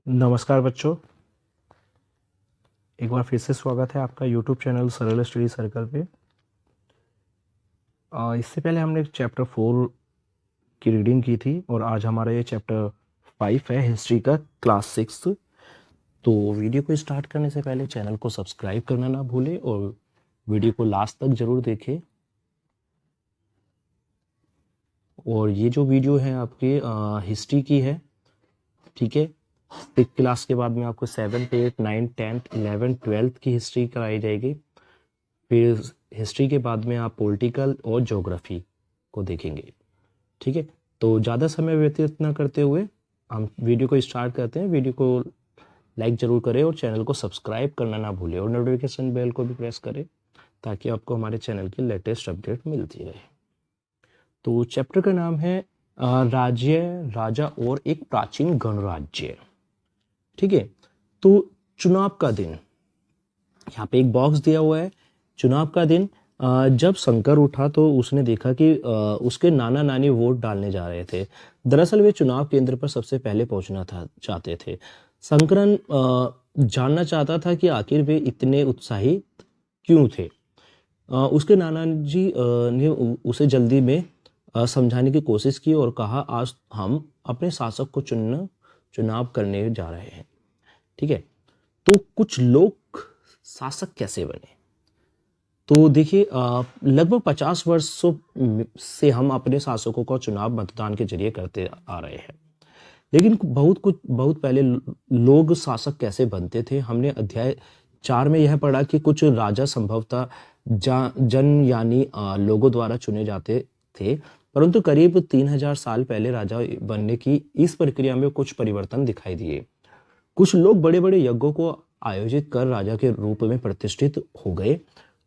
नमस्कार बच्चों, एक बार फिर से स्वागत है आपका यूट्यूब चैनल सरल स्टडी सर्कल पे। इससे पहले हमने चैप्टर 4 की रीडिंग की थी और आज हमारा ये चैप्टर 5 है, हिस्ट्री का क्लास 6। तो वीडियो को स्टार्ट करने से पहले चैनल को सब्सक्राइब करना ना भूलें और वीडियो को लास्ट तक ज़रूर देखें। और ये जो वीडियो है आपके हिस्ट्री की है, ठीक है। 6 क्लास के बाद में आपको 7th 8th 9th 10th 11th 12th की हिस्ट्री कराई जाएगी। फिर हिस्ट्री के बाद में आप पॉलिटिकल और ज्योग्राफी को देखेंगे, ठीक है। तो ज़्यादा समय व्यतीत न करते हुए हम वीडियो को स्टार्ट करते हैं। वीडियो को लाइक ज़रूर करें और चैनल को सब्सक्राइब करना ना भूलें और नोटिफिकेशन बेल को भी प्रेस करें ताकि आपको हमारे चैनल की लेटेस्ट अपडेट मिलती रहे। तो चैप्टर का नाम है राज्य, राजा और एक प्राचीन गणराज्य, ठीक है। तो चुनाव का दिन, यहाँ पे एक बॉक्स दिया हुआ है। चुनाव का दिन जब शंकर उठा तो उसने देखा कि उसके नाना नानी वोट डालने जा रहे थे। दरअसल वे चुनाव केंद्र पर सबसे पहले पहुंचना चाहते थे। शंकरन जानना चाहता था कि आखिर वे इतने उत्साहित क्यों थे। उसके नाना जी ने उसे जल्दी में समझाने की कोशिश की और कहा, आज हम अपने शासक को चुनाव करने जा रहे हैं, ठीक है। तो कुछ लोग शासक कैसे बने, तो देखिए लगभग 50 वर्षों से हम अपने शासकों का चुनाव मतदान के जरिए करते आ रहे हैं। लेकिन बहुत पहले लोग शासक कैसे बनते थे, हमने अध्याय 4 में यह पढ़ा कि कुछ राजा संभवतः जन यानी लोगों द्वारा चुने जाते थे, परंतु करीब 3000 साल पहले राजा बनने की इस प्रक्रिया में कुछ परिवर्तन दिखाई दिए। कुछ लोग बड़े बड़े यज्ञों को आयोजित कर राजा के रूप में प्रतिष्ठित हो गए।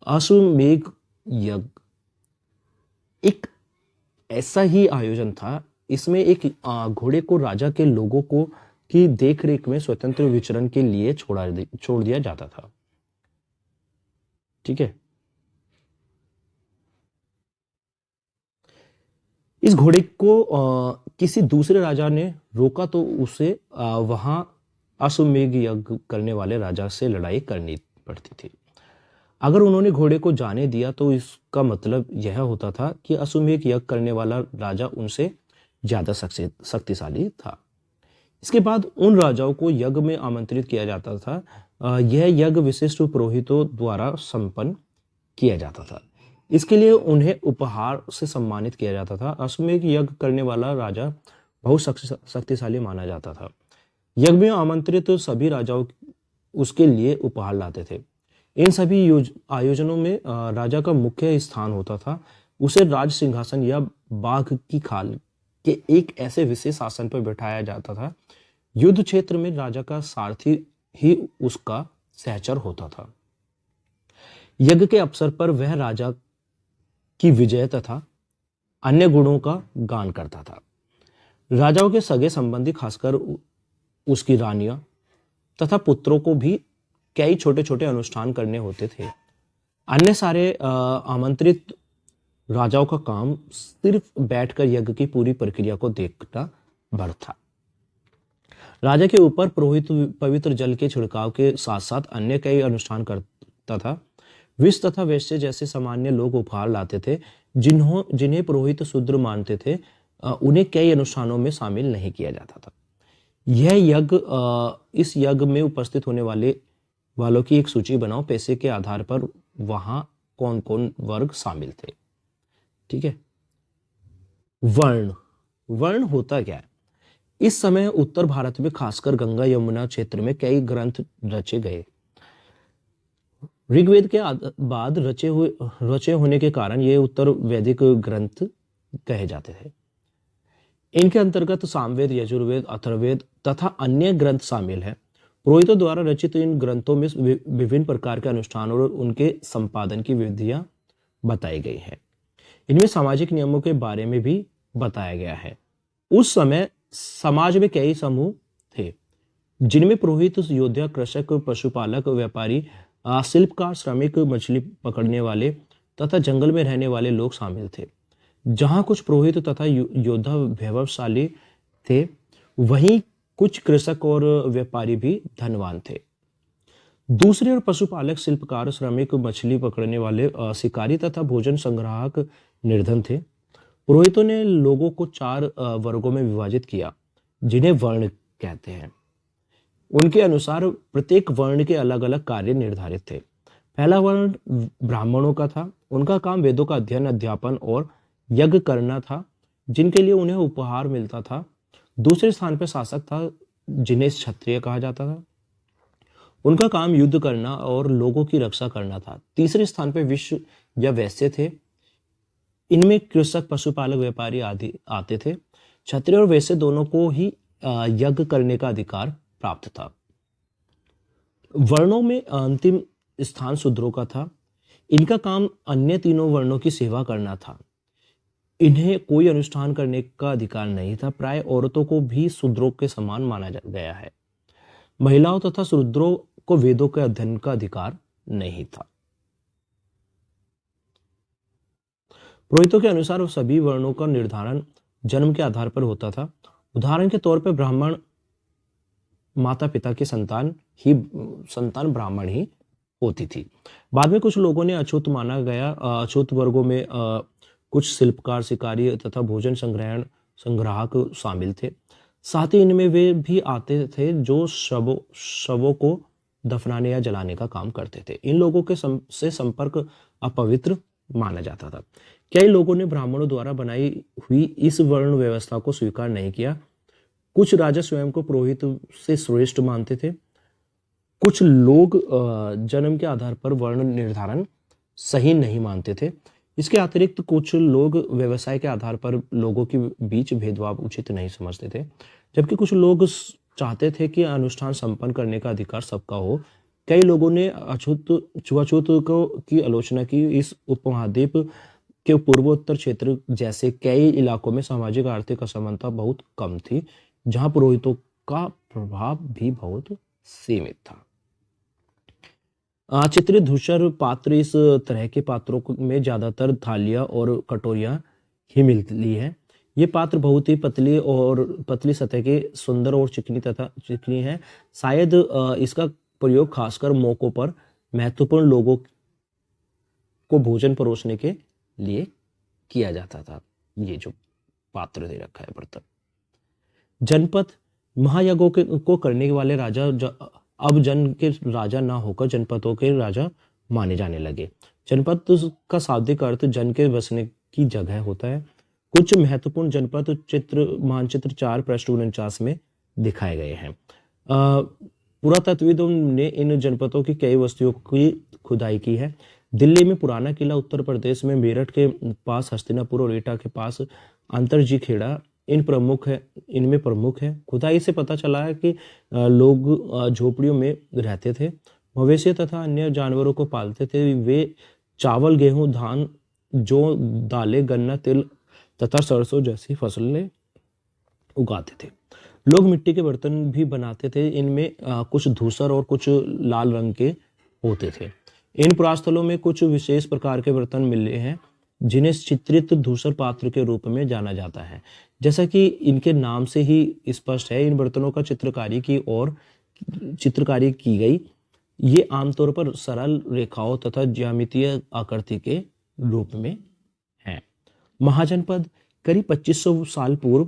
अश्वमेध यज्ञ एक ऐसा ही आयोजन था। इसमें एक घोड़े को राजा के लोगों को की देखरेख में स्वतंत्र विचरण के लिए छोड़ दिया जाता था, ठीक है। इस घोड़े को किसी दूसरे राजा ने रोका तो उसे वहां अश्वमेध यज्ञ करने वाले राजा से लड़ाई करनी पड़ती थी। अगर उन्होंने घोड़े को जाने दिया तो इसका मतलब यह होता था कि अश्वमेध यज्ञ करने वाला राजा उनसे ज्यादा शक्तिशाली था। इसके बाद उन राजाओं को यज्ञ में आमंत्रित किया जाता था। यह यज्ञ विशिष्ट पुरोहितों द्वारा संपन्न किया जाता था। इसके लिए उन्हें उपहार से सम्मानित किया जाता था। अश्वमेध यज्ञ करने वाला राजा बहुत शक्तिशाली माना जाता था। यज्ञ में आमंत्रित सभी राजाओं उसके लिए उपहार लाते थे। इन सभी आयोजनों में राजा का मुख्य स्थान होता था। उसे राज सिंहासन या बाघ की खाल के एक ऐसे विशेष आसन पर बैठाया जाता था। युद्ध क्षेत्र में राजा का सारथी ही उसका सहचर होता था। यज्ञ के अवसर पर वह राजा की विजय तथा अन्य गुणों का गान करता था। राजाओं के सगे संबंधी, खासकर उसकी रानियां तथा पुत्रों को भी कई छोटे छोटे अनुष्ठान करने होते थे। अन्य सारे आमंत्रित राजाओं का काम सिर्फ बैठकर यज्ञ की पूरी प्रक्रिया को देखना भर था। राजा के ऊपर पुरोहित पवित्र जल के छिड़काव के साथ साथ अन्य कई अनुष्ठान करता था। विष तथा वैश्य जैसे सामान्य लोग उपहार लाते थे। जिन्हें पुरोहित शूद्र मानते थे, उन्हें कई अनुष्ठानों में शामिल नहीं किया जाता था। यह यज्ञ इस यज्ञ में उपस्थित होने वालों की एक सूची बनाओ। पैसे के आधार पर वहां कौन कौन वर्ग शामिल थे, ठीक है। वर्ण होता क्या है? इस समय उत्तर भारत में खासकर गंगा यमुना क्षेत्र में कई ग्रंथ रचे गए। ऋग्वेद के बाद रचे होने के कारण ये उत्तर वैदिक ग्रंथ कहे जाते थे। इनके अंतर्गत सामवेद, यजुर्वेद, अथर्ववेद तथा अन्य ग्रंथ शामिल हैं। पुरोहितों द्वारा रचित इन ग्रंथों में विभिन्न प्रकार के अनुष्ठान और उनके संपादन की विधियां बताई गई हैं। इनमें सामाजिक नियमों के बारे में भी बताया गया है। उस समय समाज में कई समूह थे, जिनमें पुरोहित, योद्धा, कृषक, पशुपालक, व्यापारी, शिल्पकार, श्रमिक, मछली पकड़ने वाले तथा जंगल में रहने वाले लोग शामिल थे। जहां कुछ पुरोहित तथा योद्धा वैभवशाली थे, वहीं कुछ कृषक और व्यापारी भी धनवान थे। दूसरे और पशुपालक, शिल्पकार, श्रमिक, मछली पकड़ने वाले, शिकारी तथा भोजन संग्राहक निर्धन थे। पुरोहितों ने लोगों को 4 वर्गों में विभाजित किया, जिन्हें वर्ण कहते हैं। उनके अनुसार प्रत्येक वर्ण के अलग अलग कार्य निर्धारित थे। पहला वर्ण ब्राह्मणों का था। उनका काम वेदों का अध्ययन, अध्यापन और यज्ञ करना था, जिनके लिए उन्हें उपहार मिलता था। दूसरे स्थान पर शासक था, जिन्हें क्षत्रिय कहा जाता था। उनका काम युद्ध करना और लोगों की रक्षा करना था। तीसरे स्थान पर विश्व या वैश्य थे। इनमें कृषक, पशुपालक, व्यापारी आदि आते थे। क्षत्रिय और वैश्य दोनों को ही यज्ञ करने का अधिकार प्राप्त था। वर्णों में अंतिम स्थान शूद्रों का था। इनका काम अन्य तीनों वर्णों की सेवा करना था। इन्हें कोई अनुष्ठान करने का अधिकार नहीं था। प्राय औरतों को भी शूद्रों के समान माना गया है। महिलाओं तथा शूद्रों को वेदों के अध्ययन का अधिकार नहीं था। पुरोहितों के अनुसार सभी वर्णों का निर्धारण जन्म के आधार पर होता था। उदाहरण के तौर पर ब्राह्मण माता पिता की संतान ब्राह्मण ही होती थी। बाद में कुछ लोगों ने अछूत माना गया। अछूत वर्गों में कुछ शिल्पकार, शिकारी तथा भोजन संग्राहक शामिल थे। साथ ही इनमें वे भी आते थे जो शवों को दफनाने या जलाने का काम करते थे। इन लोगों के से संपर्क अपवित्र माना जाता था। कई लोगों ने ब्राह्मणों द्वारा बनाई हुई इस वर्ण व्यवस्था को स्वीकार नहीं किया। कुछ राजा स्वयं को पुरोहित से श्रेष्ठ मानते थे। कुछ लोग जन्म के आधार पर वर्ण निर्धारण सही नहीं मानते थे। इसके अतिरिक्त कुछ लोग व्यवसाय के आधार पर लोगों के बीच भेदभाव उचित नहीं समझते थे, जबकि कुछ लोग चाहते थे कि अनुष्ठान संपन्न करने का अधिकार सबका हो। कई लोगों ने छुआछूत की आलोचना की। इस उपमहाद्वीप के पूर्वोत्तर क्षेत्र जैसे कई इलाकों में सामाजिक आर्थिक असमानता बहुत कम थी, जहां पुरोहितों का प्रभाव भी बहुत सीमित था। चित्रित धूसर पात्र, इस तरह के पात्रों में ज्यादातर थालियां और कटोरियां ही मिलती है। ये पात्र बहुत ही पतली सतह के, सुंदर और चिकनी है। शायद इसका प्रयोग खासकर मौकों पर महत्वपूर्ण लोगों को भोजन परोसने के लिए किया जाता था। ये जो पात्र दे रखा है बर्तन। जनपद महायज्ञों को करने वाले राजा अब जन के राजा ना होकर जनपदों के राजा माने जाने लगे। जनपद का शाब्दिक अर्थ जन के बसने की जगह होता है। कुछ महत्वपूर्ण जनपद मानचित्र 4 पृष्ठ 49 में दिखाए गए हैं। पुरातत्वविदों ने इन जनपदों की कई वस्तुओं की खुदाई की है। दिल्ली में पुराना किला, उत्तर प्रदेश में मेरठ के पास हस्तिनापुर और एटा के पास अंतरजी खेड़ा इनमें प्रमुख है। खुदाई से पता चला है कि लोग झोपड़ियों में रहते थे, मवेशी तथा अन्य जानवरों को पालते थे। वे चावल, गेहूं, धान, जौ, दालें, गन्ना, तिल तथा सरसों जैसी फसलें उगाते थे। लोग मिट्टी के बर्तन भी बनाते थे। इनमें कुछ धूसर और कुछ लाल रंग के होते थे। इन पुरास्थलों में कुछ विशेष प्रकार के बर्तन मिले हैं, जिन्हें चित्रित धूसर पात्र के रूप में जाना जाता है। जैसा कि इनके नाम से ही स्पष्ट है, इन बर्तनों का चित्रकारी की गई। ये आमतौर पर सरल रेखाओं तथा ज्यामितीय आकृति के रूप में है। महाजनपद करीब 2500 साल पूर्व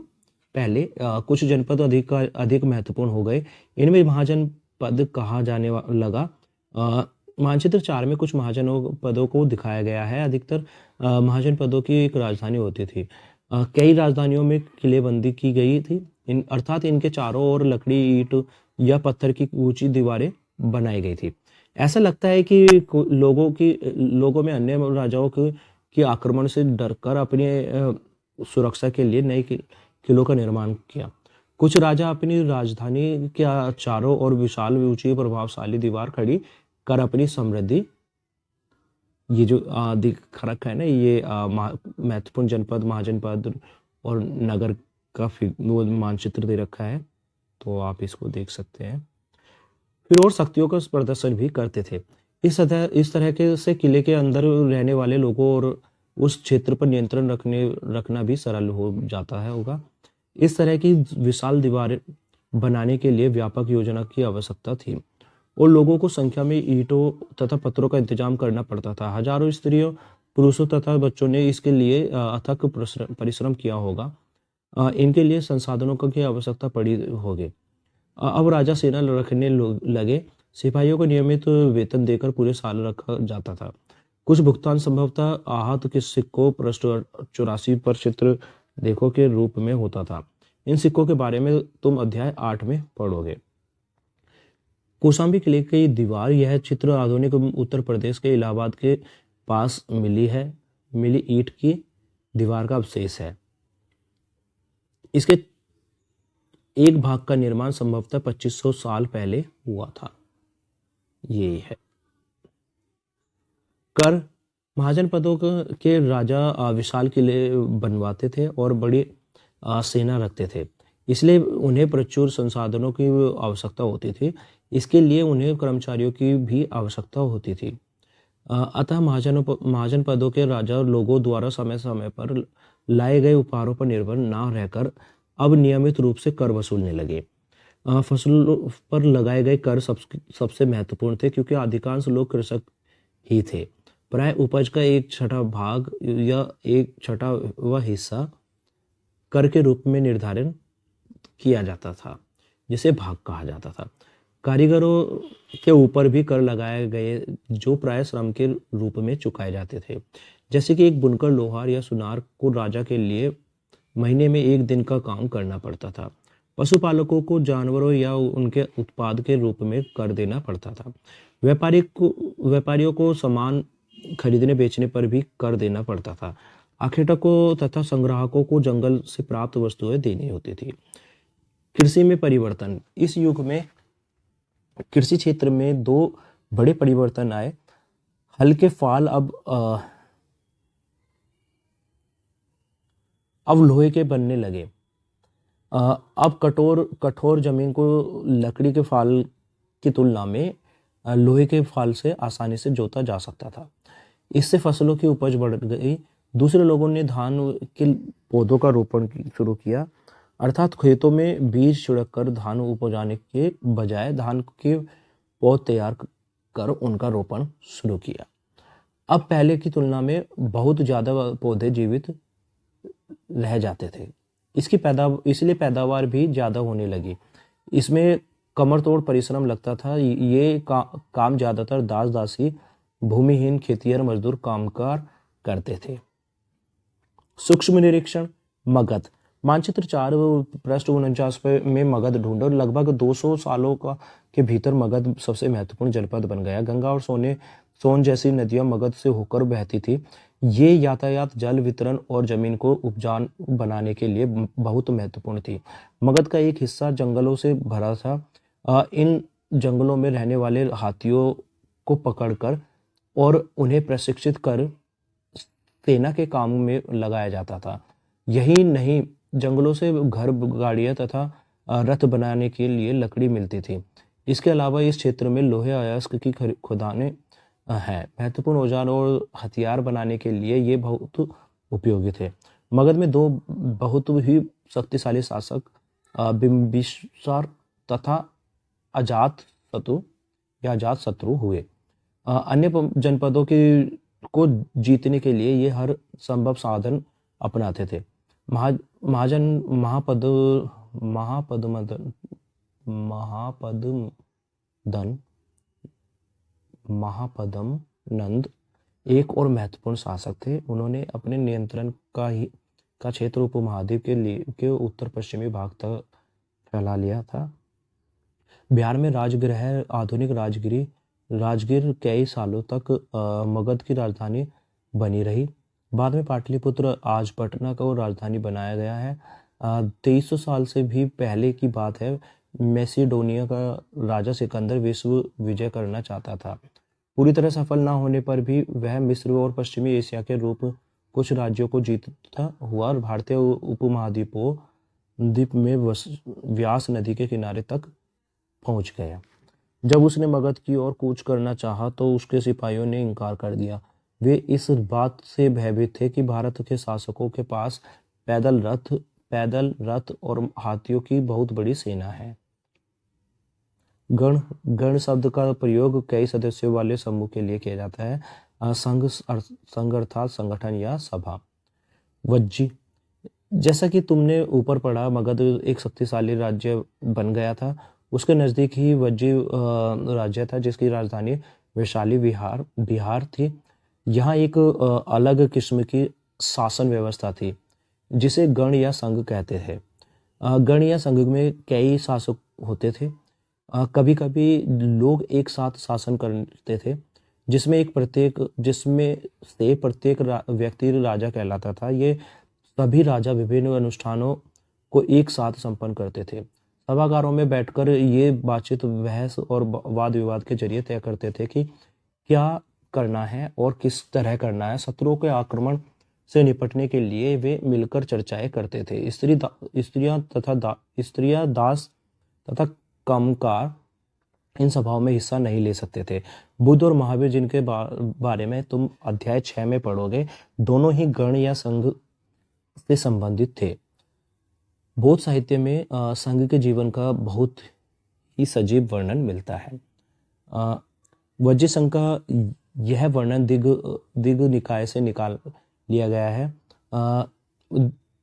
पहले कुछ जनपद अधिक महत्वपूर्ण हो गए। इनमें महाजनपद कहा जाने लगा। मानचित्र 4 में कुछ महाजनपदों को दिखाया गया है। अधिकतर महाजनपदों की एक राजधानी होती थी। कई राजधानियों में किलेबंदी की गई थी, अर्थात इनके चारों ओर लकड़ी, ईंट या पत्थर की ऊंची दीवारें बनाई गई थी। ऐसा लगता है कि लोगों में अन्य राजाओं के आक्रमण से डरकर अपनी सुरक्षा के लिए नए किलों का निर्माण किया। कुछ राजा अपनी राजधानी के चारों ओर विशाल, ऊंची, प्रभावशाली दीवार खड़ी कर अपनी समृद्धि, ये जो दिख रखा है ना, ये महत्वपूर्ण जनपद, महाजनपद और नगर का मानचित्र दे रखा है, तो आप इसको देख सकते हैं। फिर और शक्तियों का प्रदर्शन भी करते थे। इस तरह के से किले के अंदर रहने वाले लोगों और उस क्षेत्र पर नियंत्रण रखना भी सरल हो जाता है होगा। इस तरह की विशाल दीवारें बनाने के लिए व्यापक योजना की आवश्यकता थी और लोगों को संख्या में ईंटों तथा पत्थरों का इंतजाम करना पड़ता था। हजारों स्त्रियों, पुरुषों तथा बच्चों ने इसके लिए अथक परिश्रम किया होगा। इनके लिए संसाधनों की आवश्यकता पड़ी होगी। अब राजा सेना रखने लगे। सिपाहियों को नियमित वेतन देकर पूरे साल रखा जाता था। कुछ भुगतान संभवतः आहत के सिक्कों पृष्ठ 84 पर चित्र देखो के रूप में होता था। इन सिक्कों के बारे में तुम अध्याय 8 में पढ़ोगे। कौशाम्बी किले की दीवार, यह चित्र आधुनिक उत्तर प्रदेश के इलाहाबाद के पास मिली ईंट की दीवार का अवशेष है। इसके एक भाग का निर्माण संभवतः 2500 साल पहले हुआ था। ये है कर। महाजन पदों के राजा विशाल किले बनवाते थे और बड़ी सेना रखते थे, इसलिए उन्हें प्रचुर संसाधनों की आवश्यकता होती थी। इसके लिए उन्हें कर्मचारियों की भी आवश्यकता होती थी। अतः महाजन पदों के राजा लोगों द्वारा समय समय पर लाए गए उपहारों पर निर्भर न रहकर अब नियमित रूप से कर वसूलने लगे। फसलों पर लगाए गए कर सबसे महत्वपूर्ण थे, क्योंकि अधिकांश लोग कृषक ही थे। प्राय उपज का 1/6 भाग या 1/6 वह हिस्सा कर के रूप में निर्धारण किया जाता था, जिसे भाग कहा जाता था। कारीगरों के ऊपर भी कर लगाए गए, जो प्राय श्रम के रूप में चुकाए जाते थे। जैसे कि एक बुनकर, लोहार या सुनार को राजा के लिए महीने में 1 दिन का काम करना पड़ता था। पशुपालकों को जानवरों या उनके उत्पाद के रूप में कर देना पड़ता था। व्यापारियों को सामान खरीदने बेचने पर भी कर देना पड़ता था। आखेटकों तथा संग्राहकों को जंगल से प्राप्त वस्तुएं देनी होती थी। कृषि में परिवर्तन। इस युग में कृषि क्षेत्र में 2 बड़े परिवर्तन आए। हल्के फाल अब लोहे के बनने लगे। अब कठोर जमीन को लकड़ी के फाल की तुलना में लोहे के फाल से आसानी से जोता जा सकता था। इससे फसलों की उपज बढ़ गई। दूसरे लोगों ने धान के पौधों का रोपण शुरू किया, अर्थात खेतों में बीज छिड़ककर धान उपजाने के बजाय धान के पौध तैयार कर उनका रोपण शुरू किया। अब पहले की तुलना में बहुत ज्यादा पौधे जीवित रह जाते थे। इसलिए पैदावार भी ज्यादा होने लगी। इसमें कमर तोड़ परिश्रम लगता था। ये काम ज्यादातर दास दासी, भूमिहीन खेतिहर मजदूर कामगार करते थे। सूक्ष्म निरीक्षण। मगध। मानचित्र 4 पृष्ठ 49 में मगध ढूंढो। लगभग 200 सालों के भीतर मगध सबसे महत्वपूर्ण जनपद बन गया। गंगा और सोन जैसी नदियां मगध से होकर बहती थी। ये यातायात, जल वितरण और जमीन को उपजाऊ बनाने के लिए बहुत महत्वपूर्ण थी। मगध का एक हिस्सा जंगलों से भरा था। इन जंगलों में रहने वाले हाथियों को पकड़कर और उन्हें प्रशिक्षित कर सेना के काम में लगाया जाता था। यही नहीं, जंगलों से घर, गाड़ियां तथा रथ बनाने के लिए लकड़ी मिलती थी। इसके अलावा इस क्षेत्र में लोहे अयस्क की खदानें हैं। महत्वपूर्ण औजार और हथियार बनाने के लिए ये बहुत उपयोगी थे। मगध में 2 बहुत ही शक्तिशाली शासक, बिंबिसार तथा अजातशत्रु हुए। अन्य जनपदों को जीतने के लिए ये हर संभव साधन अपनाते थे। महापद्म नंद एक और महत्वपूर्ण शासक थे। उन्होंने अपने नियंत्रण का क्षेत्र उपमहाद्वीप के उत्तर पश्चिमी भाग तक फैला लिया था। बिहार में राजगृह, आधुनिक राजगीर कई सालों तक मगध की राजधानी बनी रही। बाद में पाटलिपुत्र, आज पटना को राजधानी बनाया गया है। 2300 साल से भी पहले की बात है। मैसिडोनिया का राजा सिकंदर विश्व विजय करना चाहता था। पूरी तरह सफल न होने पर भी वह मिस्र और पश्चिमी एशिया के रूप कुछ राज्यों को जीतता हुआ भारतीय उपमहाद्वीप में व्यास नदी के किनारे तक पहुंच गया। जब उसने मगध की ओर कूच करना चाहा तो उसके सिपाहियों ने इनकार कर दिया। वे इस बात से भयभीत थे कि भारत के शासकों के पास पैदल रथ और हाथियों की बहुत बड़ी सेना है। गण शब्द का प्रयोग कई सदस्यों वाले समूह के लिए किया जाता है। संघ अर्थात संगठन या सभा। वज्जी, जैसा कि तुमने ऊपर पढ़ा, मगध एक शक्तिशाली राज्य बन गया था। उसके नज़दीक ही वज्जी राज्य था जिसकी राजधानी वैशाली बिहार थी। यहाँ एक अलग किस्म की शासन व्यवस्था थी जिसे गण या संघ कहते थे। गण या संघ में कई शासक होते थे। कभी कभी लोग एक साथ शासन करते थे जिसमें से प्रत्येक व्यक्ति राजा कहलाता था। ये सभी राजा विभिन्न अनुष्ठानों को एक साथ संपन्न करते थे। सभागारों में बैठकर ये बातचीत, बहस और वाद विवाद के जरिए तय करते थे कि क्या करना है और किस तरह करना है। शत्रुओं के आक्रमण से निपटने के लिए वे मिलकर चर्चाएं करते थे। स्त्रियां, दास तथा कामगार इन सभाओं में हिस्सा नहीं ले सकते थे। बुद्ध और महावीर, जिनके बारे में तुम अध्याय 6 में पढ़ोगे, दोनों ही गण या संघ से संबंधित थे। बौद्ध साहित्य में संघ के जीवन का बहुत ही सजीव वर्णन मिलता है। वज्र संघ का यह वर्णन दिग्ग निकाय से निकाल लिया गया है।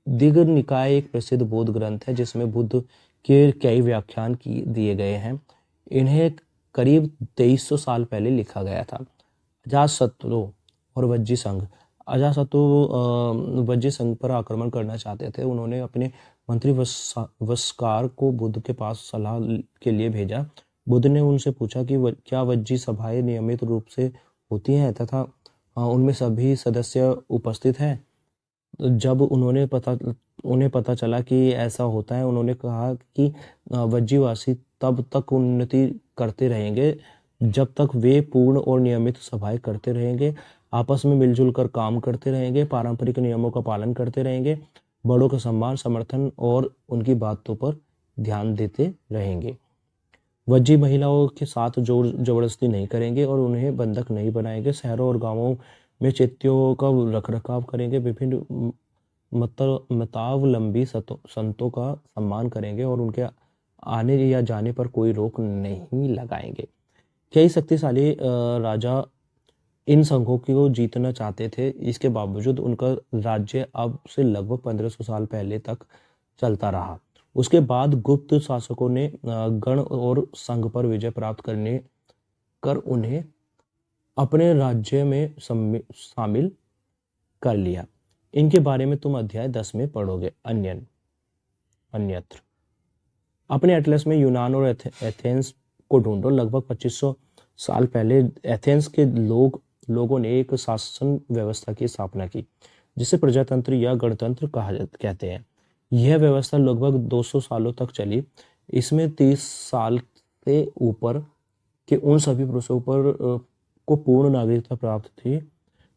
दिग्ग निकाय एक प्रसिद्ध बौद्ध ग्रंथ है जिसमें बुद्ध के कई व्याख्यान दिए गए हैं। इन्हें करीब 2300 साल पहले लिखा गया था। अजातशत्रु और वज्जी संघ। अजातशत्रु वज्जी संघ पर आक्रमण करना चाहते थे। उन्होंने अपने मंत्री वस्कार को बुद्ध के पास सलाह के लिए भेजा। बुद्ध ने उनसे पूछा कि क्या वज्जी सभाएं नियमित रूप से होती हैं तथा उनमें सभी सदस्य उपस्थित हैं। जब उन्हें पता चला कि ऐसा होता है, उन्होंने कहा कि वज्जीवासी तब तक उन्नति करते रहेंगे जब तक वे पूर्ण और नियमित सभाएं करते रहेंगे, आपस में मिलजुल कर काम करते रहेंगे, पारंपरिक नियमों का पालन करते रहेंगे, बड़ों का सम्मान, समर्थन और उनकी बातों पर ध्यान देते रहेंगे। वज्जी महिलाओं के साथ जोर जबरदस्ती नहीं करेंगे और उन्हें बंधक नहीं बनाएंगे। शहरों और गांवों में चैत्यों का रखरखाव करेंगे, विभिन्न मतावलंबी संतों का सम्मान करेंगे और उनके आने या जाने पर कोई रोक नहीं लगाएंगे। कई शक्तिशाली राजा इन संघों को जीतना चाहते थे। इसके बावजूद उनका राज्य अब से लगभग 1500 साल पहले तक चलता रहा। उसके बाद गुप्त शासकों ने गण और संघ पर विजय प्राप्त करने कर उन्हें अपने राज्य में शामिल कर लिया। इनके बारे में तुम अध्याय 10 में पढ़ोगे। अन्यत्र अपने एटलस में यूनान और एथेंस को ढूंढो। लगभग 2500 साल पहले एथेंस के लोगों ने एक शासन व्यवस्था की स्थापना की जिसे प्रजातंत्र या गणतंत्र कहते हैं। यह व्यवस्था लगभग 200 सालों तक चली। इसमें 30 साल से ऊपर के उन सभी पुरुषों पर को पूर्ण नागरिकता प्राप्त थी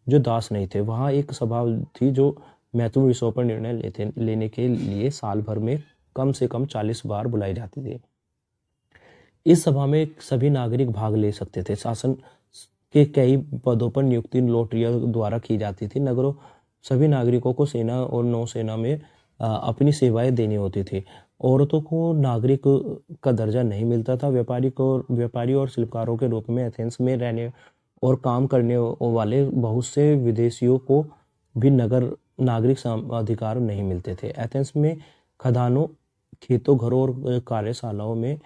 जो दास नहीं थे। वहाँ एक सभा थी जो महत्वपूर्ण विषयों पर निर्णय लेने के लिए साल भर में कम से कम 40 बार बुलाई जाती थी। इस सभा में सभी नागरिक भाग ले सकते थे। शासन के कई पदों पर नियुक्ति लॉटरियों द्वारा की जाती थी। नगरों सभी नागरिकों को सेना और नौसेना में अपनी सेवाएं देनी होती थी। औरतों को नागरिक का दर्जा नहीं मिलता था। व्यापारी और शिल्पकारों के रूप में एथेंस में रहने और काम करने वाले बहुत से विदेशियों को भी नागरिक अधिकार नहीं मिलते थे। एथेंस में खदानों, खेतों, घरों और कार्यशालाओं में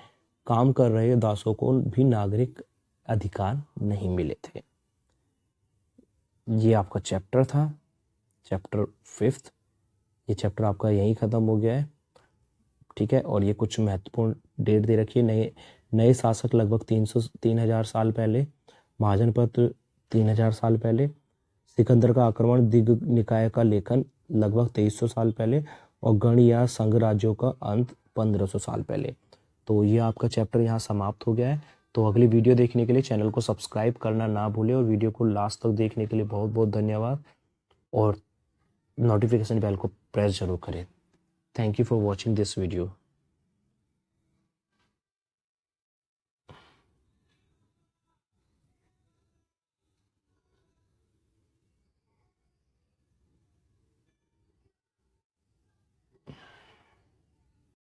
काम कर रहे दासों को भी नागरिक अधिकार नहीं मिले थे। ये आपका चैप्टर था, चैप्टर 5। ये चैप्टर आपका यहीं ख़त्म हो गया है, ठीक है। और ये कुछ महत्वपूर्ण डेट दे रखी है। नए शासक लगभग 3000 साल पहले, महाजनपद 3000 साल पहले, सिकंदर का आक्रमण, दिग्ग निकाय का लेखन लगभग 2300 साल पहले और गण या संघ राज्यों का अंत 1500 साल पहले। तो ये आपका चैप्टर यहाँ समाप्त हो गया है। तो अगली वीडियो देखने के लिए चैनल को सब्सक्राइब करना ना भूलें और वीडियो को लास्ट तक देखने के लिए बहुत बहुत धन्यवाद। और नोटिफिकेशन बेल को प्रेस जरूर करें। Thank you for watching this video.